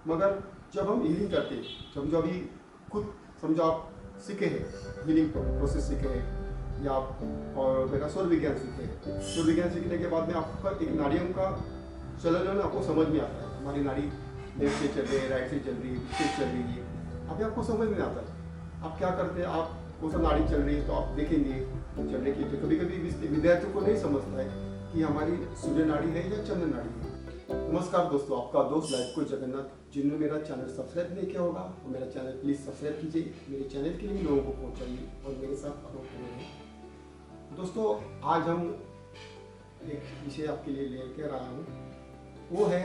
मगर जब हम हीलिंग करते हैं, समझो अभी खुद समझो आप सीखे हैं, हीलिंग प्रोसेस सीखे हैं या आप और मेरा सौर विज्ञान सीखे हैं। सौर विज्ञान सीखने के बाद में आपका एक नाड़ियों का चलन है ना, आपको समझ में आता है। हमारी नाड़ी लेफ्ट से चल रही है, राइट से चल रही है, पीछे से चल रही है, अभी आपको समझ में आता है। आप क्या करते हैं, आप कौन सा नाड़ी चल रही है तो आप देखेंगे चलने की। तो कभी कभी विद्यार्थियों को नहीं समझता है कि हमारी सूर्य नाड़ी है या चंद्र नाड़ी है। नमस्कार दोस्तों, आपका दोस्त लाइफ कोच जगन्नाथ। जिन्होंने मेरा चैनल सब्सक्राइब नहीं किया होगा तो मेरा चैनल प्लीज़ सब्सक्राइब कीजिए, मेरे चैनल के लिए लोगों को पहुंचाइए और मेरे साथ अनोख रहिए। दोस्तों, आज हम एक विषय आपके लिए लेकर आया हूँ। वो है,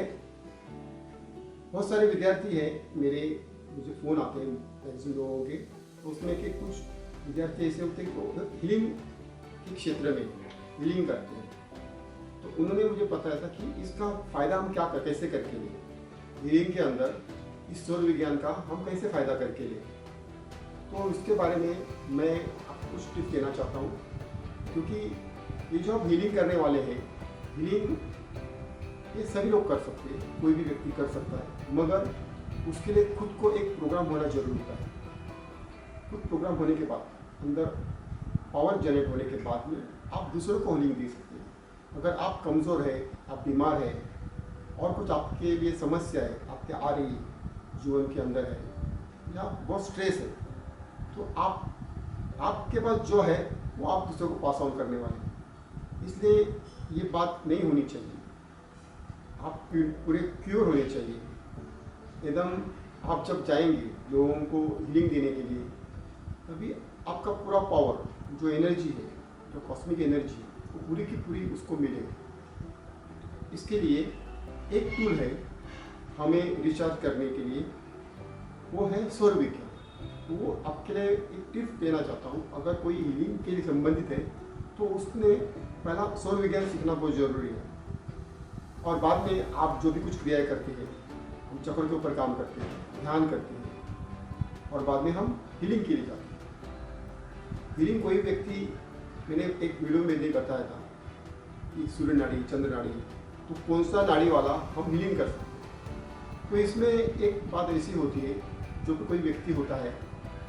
बहुत सारे विद्यार्थी हैं मेरे, मुझे फ़ोन आते हैं मैगजीन लोगों के, तो उसमें के कुछ विद्यार्थी ऐसे होते हैं जो हीलिंग के क्षेत्र में हीलिंग करते हैं। तो उन्होंने मुझे बताया था कि इसका फ़ायदा हम कैसे करके लें, हीलिंग के अंदर इस सौर विज्ञान का हम कैसे फ़ायदा करके लें। तो इसके बारे में मैं आपको कुछ टिप्स देना चाहता हूँ, क्योंकि ये जो हम हीलिंग करने वाले हैं, हीलिंग ये सभी लोग कर सकते हैं, कोई भी व्यक्ति कर सकता है, मगर उसके लिए खुद को एक प्रोग्राम होना जरूरी होता है। खुद प्रोग्राम होने के बाद, अंदर पावर जनरेट होने के बाद में आप दूसरों को हीलिंग दे सकते हैं। अगर आप कमज़ोर है, आप बीमार है और कुछ आपके लिए समस्या है, आपके आ रही जीवन के अंदर है या बहुत स्ट्रेस है, तो आपके पास जो है वो आप दूसरों को पास ऑन करने वाले हैं। इसलिए ये बात नहीं होनी चाहिए। आप पूरे क्योर होने चाहिए एकदम। आप जब जाएंगे लोगों को हीलिंग देने के लिए, तभी आपका पूरा पावर, जो एनर्जी है, जो कॉस्मिक एनर्जी है, वो पूरी की पूरी उसको मिलेगी। इसके लिए एक टूल है हमें रिचार्ज करने के लिए, वो है सौर विज्ञान। वो आपके लिए एक टिप्स देना चाहता हूँ। अगर कोई हीलिंग के लिए संबंधित है तो उसने पहला सौर विज्ञान सीखना बहुत ज़रूरी है। और बाद में आप जो भी कुछ क्रियाएँ करते हैं, हम चक्र के ऊपर काम करते हैं, ध्यान करते हैं, और बाद में हम हीलिंग के लिए जाते हैं। हीलिंग कोई व्यक्ति, मैंने एक वीडियो में नहीं बताया था कि सूर्य नाड़ी, चंद्र नाड़ी, तो कौन सा नाड़ी वाला हम हीलिंग कर सकते हैं। तो इसमें एक बात ऐसी होती है, जो कोई व्यक्ति होता है,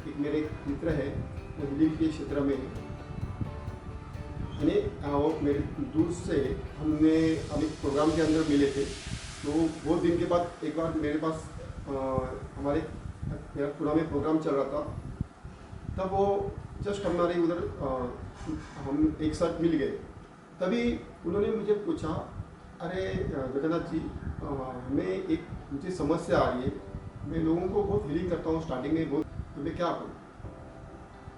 एक मेरे मित्र है, वो हीलिंग के क्षेत्र में, यानी वो मेरे दूर से, हमने अभी प्रोग्राम के अंदर मिले थे। तो बहुत दिन के बाद एक बार मेरे पास मेरा पुणे में प्रोग्राम चल रहा था, तब वो जस्ट हमारे उधर हम एक साथ मिल गए। तभी उन्होंने मुझे पूछा, अरे जगन्नाथ जी, हमें मुझे समस्या आ रही है, मैं लोगों को बहुत हीलिंग करता हूँ स्टार्टिंग में बहुत, तो मैं क्या करूँ।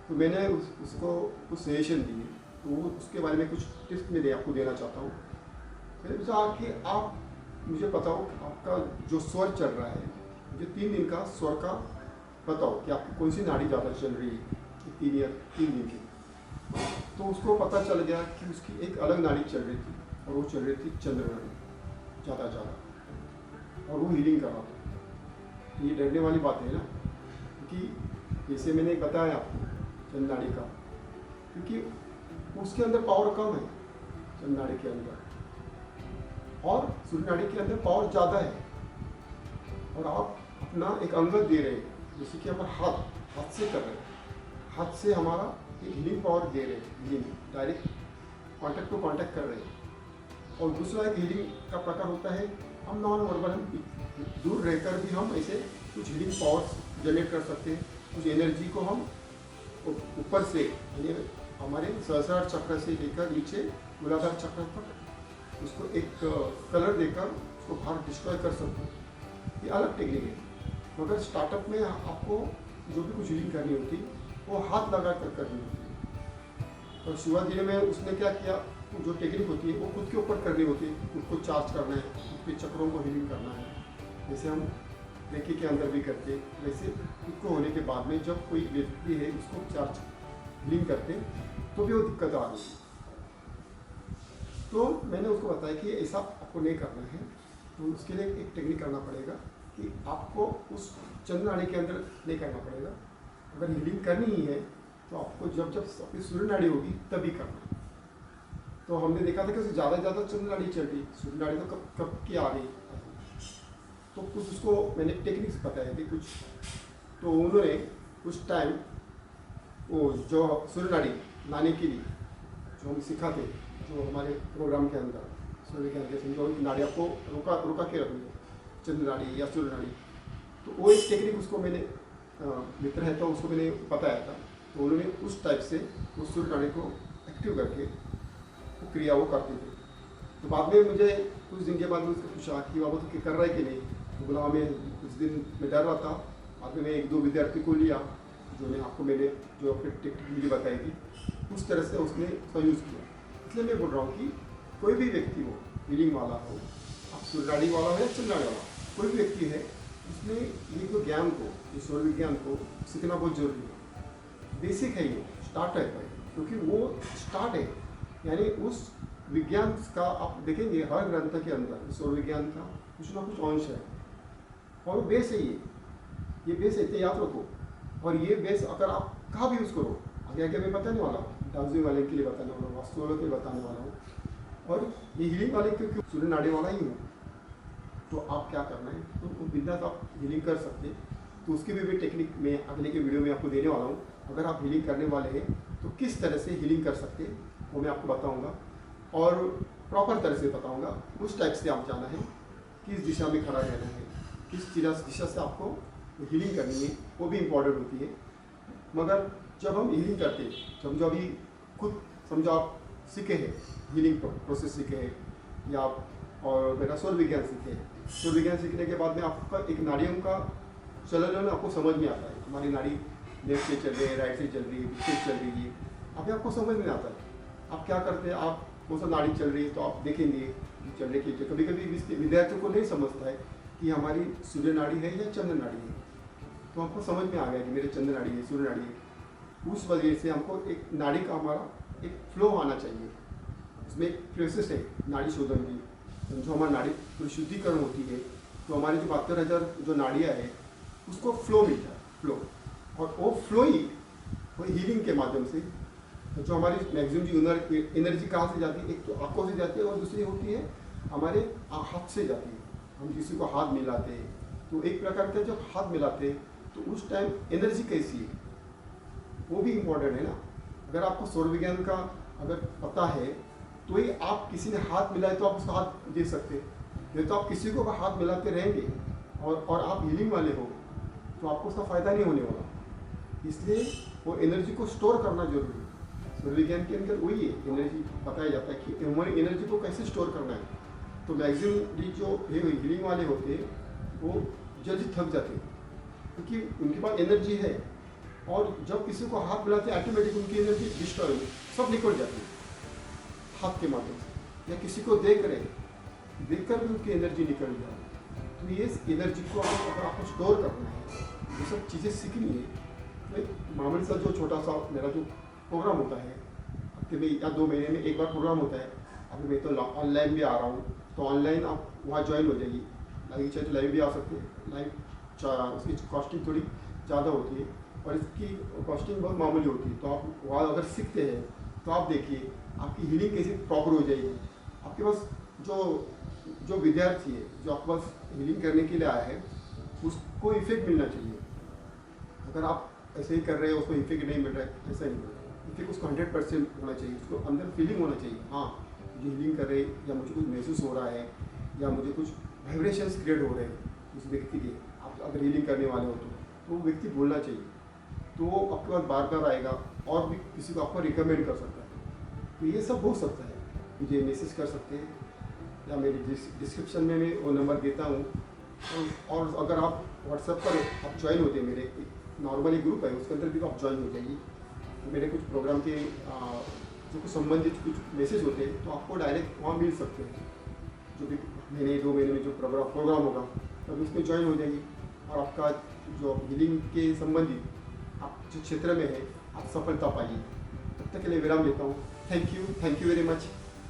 तो मैंने उसको कुछ सजेशन दिए, तो उसके बारे में कुछ टिप्स मैं आपको देना चाहता हूँ। मैंने पूछा कि आप मुझे बताओ, आपका जो स्वर चल रहा है, मुझे 3 दिन का स्वर का बताओ कि आपकी कौन सी नाड़ी ज़्यादा चल रही है 3 दिन की। तो उसको पता चल गया कि उसकी एक अलग नाड़ी चल रही थी, और वो चल रही थी चंद्र नाड़ी ज़्यादा, और वो हीलिंग कर रहा था। ये डरने वाली बात है ना, क्योंकि जैसे मैंने बताया आपको चंद्र नाड़ी का, क्योंकि उसके अंदर पावर कम है चंद्र नाड़ी के अंदर, और सूर्य नाड़ी के अंदर पावर ज़्यादा है। और आप अपना एक अंग दे रहे हैं, जैसे कि हमारा हाथ से कर रहे हैं, हाथ से हमारा एक हीलिंग पावर दे रहे हैं, healing direct contact to contact कर रहे हैं। और दूसरा एक हीलिंग का प्रकार होता है, हम नॉन वर्बल, हम दूर रहकर भी हम ऐसे कुछ हीलिंग पावर्स जनरेट कर सकते हैं। कुछ एनर्जी को हम ऊपर से, यानी हमारे सहस्रार चक्र से लेकर नीचे मूलाधार चक्र तक उसको एक कलर देकर उसको बाहर डिस्ट्रॉय कर सकते हैं। ये अलग टेक्निक है, मगर स्टार्टअप में आपको जो भी कुछ हीलिंग करनी होती वो हाथ लगा कर करनी होती है। तो शिवाजी में उसने क्या किया, जो टेक्निक होती है वो खुद के ऊपर करनी होती है, खुद को चार्ज करना है, खुद के चक्रों को हीलिंग करना है। जैसे हम रेकी के अंदर भी करते, वैसे खुद को होने के बाद में जब कोई व्यक्ति है उसको चार्ज हीलिंग करते तो भी वो दिक्कत आ रही है। तो मैंने उसको बताया कि ऐसा आपको नहीं करना है, तो उसके लिए एक टेक्निक करना पड़ेगा कि आपको उस चंद्र नाड़ी के अंदर नहीं करना पड़ेगा। अगर हीलिंग करनी ही है तो आपको जब अपनी सूर्य नाड़ी होगी तभी करना। तो हमने देखा था कि ज़्यादा चंद्र नाड़ी चल रही, सूर्य नाड़ी तो कब की आ रही। तो कुछ उसको मैंने टेक्निक्स बताया कि कुछ, तो उन्होंने कुछ टाइम वो जो सूर्य नाड़ी लाने के लिए जो हम सिखाते, जो हमारे प्रोग्राम के अंदर सूर्य के अंदर समझो नाड़ी आपको रुका के रखनी है, चंद्र नाड़ी या सूर्य नाड़ी, तो वो एक टेक्निक उसको मैंने मित्र है तो उसको मैंने बताया था। तो उन्होंने उस टाइप से उस सूर्य नाड़ी को एक्टिव करके वो क्रिया वो करते थे। तो बाद में मुझे कुछ दिन के बाद में उसको पूछा कि बाबा तो कर रहा है कि नहीं, तो बोला मैं कुछ दिन में डर रहा था। बाद में मैं 1-2 विद्यार्थी को लिया जो मैं आपको मैंने जो अपनी टेक्निक बताई थी, उस तरह से उसने उसका यूज़ किया। इसलिए मैं बोल रहा हूँ कि कोई भी व्यक्ति हो, हीलिंग वाला हो, आप सूर्य नाड़ी वाला हो या चंद्र नाड़ी वाला, कोई भी व्यक्ति है, उसमें ये जो ज्ञान को, ये सौर विज्ञान को सीखना बहुत जरूरी है। बेसिक है, ये स्टार्ट है, क्योंकि वो स्टार्ट है, यानी उस विज्ञान का आप देखेंगे हर ग्रंथ के अंदर सौर विज्ञान का कुछ ना कुछ अंश है, और वो बेस है, ये बेस है, याद रखो। और ये बेस अगर आप कहाँ भी यूज़ करो, आगे आगे मैं बताने वाला हूँ, डाउजिंग वाले के लिए बताने वाला हूँ, वास्तु वालों के लिए बताने वाला हूँ, और ये हीलिंग वाले क्योंकि सूर्य नाड़ी वाला ही हूँ। तो आप क्या करना है, तो बिंदास आप हीलिंग कर सकते हैं। तो उसकी भी टेक्निक मैं अगले के वीडियो में आपको देने वाला हूँ। अगर आप हीलिंग करने वाले हैं तो किस तरह से हीलिंग कर सकते हैं वो मैं आपको बताऊँगा, और प्रॉपर तरह से बताऊँगा। उस टाइप से आप जाना है, किस दिशा में खड़ा रहना है, किस दिशा से आपको हीलिंग करनी है, वो भी इम्पोर्टेंट होती है। मगर जब हम हीलिंग करते हैं, समझो अभी खुद समझो आप सीखे हैं, हीलिंग प्रोसेस सीखे हैं, या आप और मेरा सौर विज्ञान सीखे हैं। सौर विज्ञान सीखने के बाद में आपका एक नाड़ियों का चलन आपको समझ में आता है। हमारी नाड़ी लेफ्ट से चल रही है, राइट से चल रही है, पीछे से चल रही है, अभी आपको समझ में आता है। आप क्या करते हैं, आप कौन सा नाड़ी चल रही है तो आप देखेंगे चलने के। कभी कभी विद्यार्थियों को नहीं समझता है कि हमारी सूर्य नाड़ी है या चंद्र नाड़ी है, तो हमको समझ में आ गया कि मेरे चंद्र नाड़ी है, सूर्य नाड़ी है। उस वजह से हमको एक नाड़ी का हमारा एक फ्लो आना चाहिए। उसमें एक प्रोसेस है नाड़ी शोधन की, जो हमारी नाड़ी पूरी शुद्धिकरण होती है, तो हमारी जो 72,000 जो नाड़ियाँ है उसको फ्लो मिलता है, फ्लो। और वो फ्लो ही वो हीलिंग के माध्यम से, तो जो हमारी मैक्सिमम जो एनर्जी कहाँ से जाती है, एक तो आँखों से जाती है और दूसरी होती है हमारे हाथ से जाती है। हम किसी को हाथ मिलाते हैं तो एक प्रकार का जब हाथ मिलाते हैं तो उस टाइम एनर्जी कैसी है वो भी इम्पोर्टेंट है ना। अगर आपको सौर विज्ञान का अगर पता है तो ही आप किसी ने हाथ मिलाए तो आप उसका हाथ दे सकते हैं, नहीं तो आप किसी को हाथ मिलाते रहेंगे और आप हीलिंग वाले हो तो आपको उसका फ़ायदा नहीं होने वाला। इसलिए वो एनर्जी को स्टोर करना जरूरी है। सौर विज्ञान के अंदर वही है, एनर्जी बताया जाता है कि हमारी एनर्जी को कैसे स्टोर करना है। तो मैक्सिमम जो हीलिंग वाले होते हैं वो जल्दी थक जाते हैं, क्योंकि उनके पास एनर्जी है, और जब किसी को हाथ मिलाते हैं ऑटोमेटिक उनकी एनर्जी डिस्ट्रॉय सब निकल जाती है हाथ के माध्यम से, या किसी को देखकर भी उनकी एनर्जी निकल जाए। तो ये एनर्जी को अगर आपको स्टोर करना है, ये सब चीज़ें सीखनी है, तो एक मामूली सा जो छोटा सा मेरा जो प्रोग्राम होता है हफ्ते में या 2 महीने में एक बार प्रोग्राम होता है। अभी मैं तो ऑनलाइन भी आ रहा हूँ, तो ऑनलाइन आप वहाँ ज्वाइन हो जाइए। लाइव चाहिए तो लाइव भी आ सकते हैं। लाइव उसकी कॉस्टिंग थोड़ी ज़्यादा होती है और इसकी कॉस्टिंग बहुत मामूली होती है। तो आप वहाँ अगर सीखते हैं तो आप देखिए आपकी हीलिंग कैसे प्रॉपर हो जाएगी। आपके पास जो विद्यार्थी है जो आपके पास हीलिंग करने के लिए आया है उसको इफेक्ट मिलना चाहिए। अगर आप ऐसे ही कर रहे हैं उसको इफेक्ट नहीं मिल रहा है, ऐसा नहीं, इफेक्ट उसको 100% होना चाहिए। उसको अंदर फीलिंग होना चाहिए, हाँ मुझे हीलिंग कर रहे या मुझे कुछ महसूस हो रहा है या मुझे कुछ वाइब्रेशंस क्रिएट हो रहे हैं उस व्यक्ति के। आप अगर हीलिंग करने वाले हो तो वो व्यक्ति बोलना चाहिए, तो वो आपके पास बार बार आएगा और भी किसी को आपको रिकमेंड कर सकता है। तो ये सब हो सकता है, मुझे मैसेज कर सकते हैं या मेरी डिस्क्रिप्शन में मैं वो नंबर देता हूँ। और अगर आप व्हाट्सएप पर आप ज्वाइन होते हैं, मेरे नॉर्मली ग्रुप है उसके अंदर भी आप ज्वाइन हो जाइए। तो मेरे कुछ प्रोग्राम के जो कुछ संबंधित कुछ मैसेज होते हैं तो आपको डायरेक्ट वहाँ मिल सकते हैं। जो भी महीने 2 महीने में जो प्रोग्राम होगा तब उसमें ज्वाइन हो जाइए, और आपका जो हीलिंग के संबंधित आप जो क्षेत्र में है आप सफलता पाइए। तब तक के लिए विराम लेता हूँ। Thank you very much.